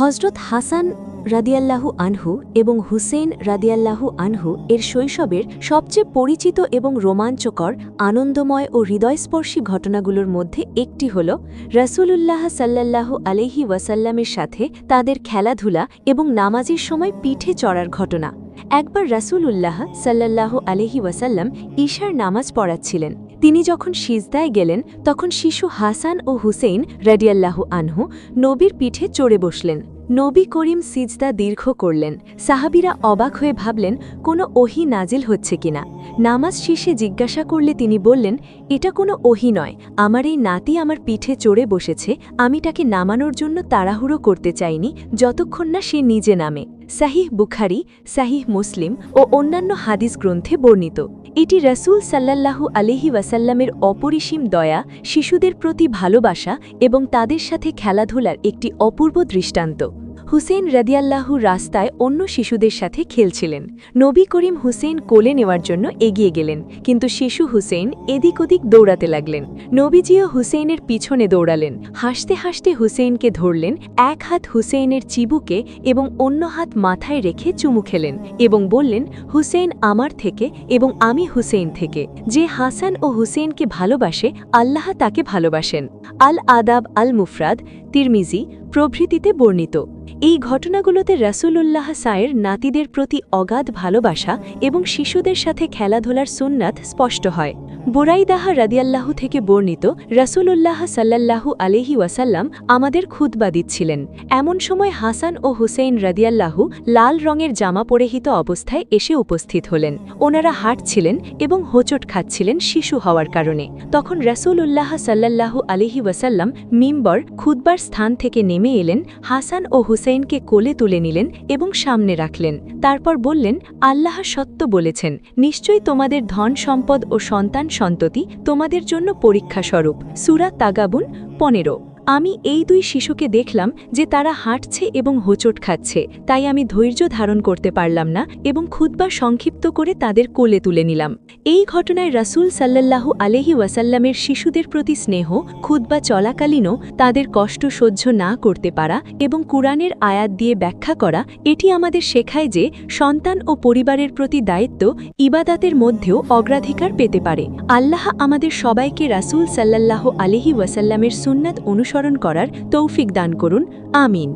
হজরত হাসান রাদিয়াল্লাহু আনহু এবং হুসেইন রাদিয়াল্লাহু আনহু এর শৈশবের সবচেয়ে পরিচিত এবং রোমাঞ্চকর, আনন্দময় ও হৃদয়স্পর্শী ঘটনাগুলোর মধ্যে একটি হল রাসূলুল্লাহ সাল্লাল্লাহু আলাইহি ওয়াসাল্লামের সাথে তাদের খেলাধুলা এবং নামাজের সময় পিঠে চড়ার ঘটনা। একবার রাসূলুল্লাহ সাল্লাল্লাহু আলাইহি ওয়াসাল্লাম ঈশার নামাজ পড়াচ্ছিলেন। তিনি যখন সিজদায় গেলেন তখন শিশু হাসান ও হুসেইন রাদিয়াল্লাহু আনহু নবীর পিঠে চড়ে বসলেন। নবী করিম সিজদা দীর্ঘ করলেন। সাহাবীরা অবাক হয়ে ভাবলেন কোনো ওহী নাজিল হচ্ছে কিনা। নামাজ শেষে জিজ্ঞাসা করলে তিনি বললেন, এটা কোনো ওহী নয়, আমার এই নাতি আমার পিঠে চড়ে বসেছে, আমি তাকে নামানোর জন্য তাড়াহুড়ো করতে চাইনি যতক্ষণ না সে নিজে নামে। সাহিহ বুখারী, সাহিহ মুসলিম ও অন্যান্য হাদিস গ্রন্থে বর্ণিত। এটি রাসূল সাল্লাল্লাহু আলাইহি ওয়াসাল্লামের অপরিসীম দয়া, শিশুদের প্রতি ভালোবাসা এবং তাদের সাথে খেলাধুলার একটি অপূর্ব দৃষ্টান্ত। হুসেইন রাদিয়াল্লাহু রাস্তায় অন্য শিশুদের সাথে খেলছিলেন। নবী করিম হুসেইন কোলে নেওয়ার জন্য এগিয়ে গেলেন, কিন্তু শিশু হুসেইন এদিক ওদিক দৌড়াতে লাগলেন। নবীজিও হুসেইনের পিছনে দৌড়ালেন। হাসতে হাসতে হুসেইনকে ধরলেন, এক হাত হুসেইনের চিবুকে এবং অন্য হাত মাথায় রেখে চুমু খেলেন এবং বললেন, হুসেইন আমার থেকে এবং আমি হুসেইন থেকে। যে হাসান ও হুসেইনকে ভালোবাসে, আল্লাহ তাকে ভালোবাসেন। আল আদাব আল মুফরাদ, তিরমিজি প্রভৃতিতে বর্ণিত। এই ঘটনাগুলোতে রাসূলুল্লাহ সায়ের নাতিদের প্রতি অগাধ ভালোবাসা এবং শিশুদের সাথে খেলাধুলার সুন্নাত স্পষ্ট হয়। বুরাইদাহ রাদিয়াল্লাহু থেকে বর্ণিত, রাসূলুল্লাহ সাল্লাল্লাহু আলাইহি ওয়াসাল্লাম আমাদের খুতবা দিচ্ছিলেন। এমন সময় হাসান ও হুসেইন রাদিয়াল্লাহু লাল রঙের জামা পরিহিত অবস্থায় এসে উপস্থিত হলেন। ওনারা হাঁটছিলেন এবং হোঁচট খাচ্ছিলেন শিশু হওয়ার কারণে। তখন রাসূলুল্লাহ সাল্লাল্লাহু আলাইহি ওয়াসাল্লাম মিম্বর খুতবার স্থান থেকে নেমে এলেন, হাসান ও হুসেইনকে কোলে তুলে নিলেন এবং সামনে রাখলেন। তারপর বললেন, আল্লাহ সত্য বলেছেন, নিশ্চয়ই তোমাদের ধন সম্পদ ও সন্তান সন্ততি তোমাদের জন্য পরীক্ষাস্বরূপ। সূরা তাগাবুন 15। আমি এই দুই শিশুকে দেখলাম যে তারা হাঁটছে এবং হোঁচট খাচ্ছে, তাই আমি ধৈর্য ধারণ করতে পারলাম না এবং খুতবা সংক্ষিপ্ত করে তাদের কোলে তুলে নিলাম। এই ঘটনায় রাসূল সাল্লাল্লাহু আলাইহি ওয়াসাল্লামের শিশুদের প্রতি স্নেহ, খুতবা চলাকালীনও তাদের কষ্ট সহ্য না করতে পারা এবং কুরআনের আয়াত দিয়ে ব্যাখ্যা করা, এটি আমাদের শেখায় যে সন্তান ও পরিবারের প্রতি দায়িত্ব ইবাদাতের মধ্যেও অগ্রাধিকার পেতে পারে। আল্লাহ আমাদের সবাইকে রাসূল সাল্লাল্লাহু আলাইহি ওয়াসাল্লামের সুন্নাত অনুসরণ করার তৌফিক দান করুন। আমিন।